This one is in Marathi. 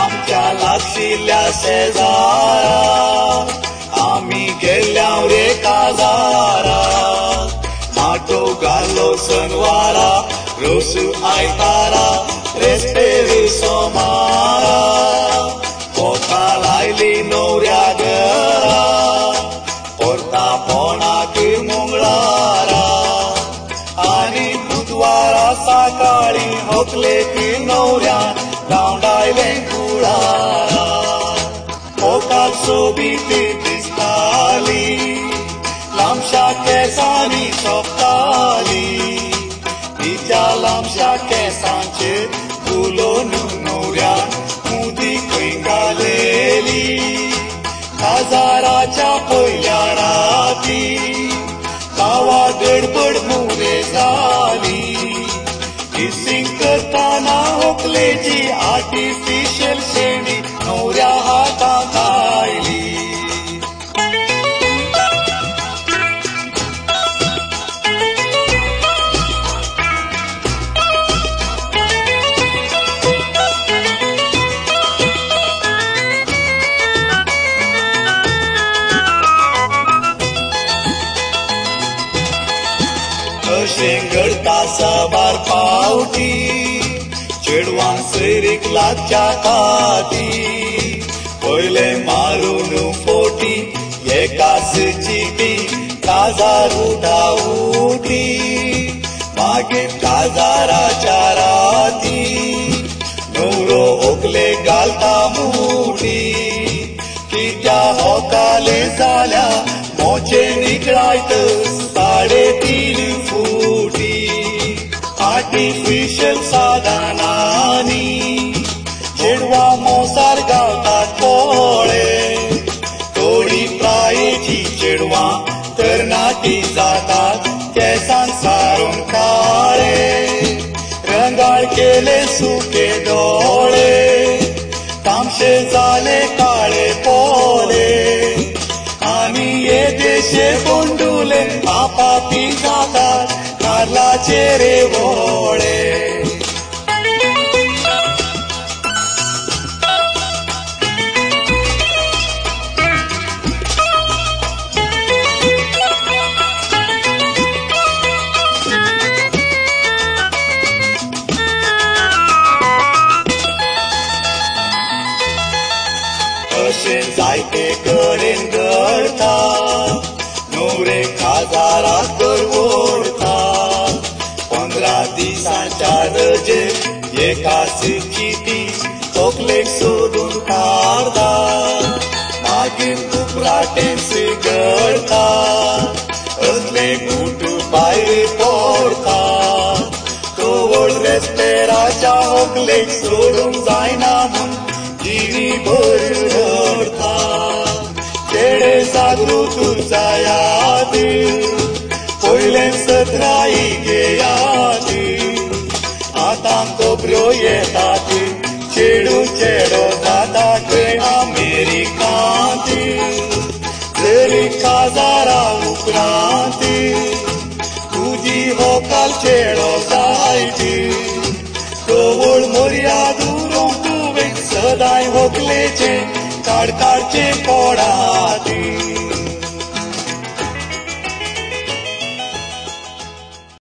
आमच्या लागशिल्ल्या शेजारा आमी गेल्या रे काजारा माटो घालो सनवारा रोस आयतारा रेस्पेर सोमारा पोका लायली नवऱ्या घरा परता पोनाक मंगळारा आनी बुधवारा सकाळी हकलेक नवऱ्यान गावडायले कुळारा पोकाल सोबीत दिसताली लांबशा केसांनी सोंपताली तिच्या लांबशा केसांचेर फुलोन नवऱ्यान मुदी खंय घालेली काजाराच्या पयल्या राती गांवा गडबड मुरे जाली किसिंग करताना व्हंकलेची आर्टिफिशियल शेणी नवऱ्या हातांत आयली अशें घडटा साबार फावटी चेडवान सैरीक लागच्या खाती पयले मारून फोटी एकाच चिटी काजार उठा उठी मागीर काजाराच्या राती नवरो व्हंकले घालता मुठी कित्या होकाले जाल्या मोचे निकळायत 3.5 फुटी आर्टिफिशियल साधनांनी चेडवा मोसार गावतात पोळे थोडी प्रायेची चेडवां तरणाटी जातात केसांत सारून काळे रंगाळ केले सुके डोळे तामशे जाले काळे पोले आनी ये देशे बोंडुले आपापी जातात कारलाचे रे वोळे अशें जायते कडेन घडटा नवरे काजाराक करवडटा 15 दिसांच्या रजेक एकाच चिटी व्हंकलेक सोडून काडटा मागीर कुपराटेंच घडटा असले बूट भायर पडटा कवळ रेस्पेराच्या व्हंकलेक सोडूंक जायना म्हूण जिणीभर रडटा चेडे जागृत जायात पयलें सत्राई घेयात आतां खबऱ्यो येतात चेडू चेडो जाता खंय अमेरिकांत जरी काजारा उपरांत तुजी व्हंकल चेडो जायत कवळ मर्याद उरोवंक तुवें सदांय व्हंकलेचें काडचे पडात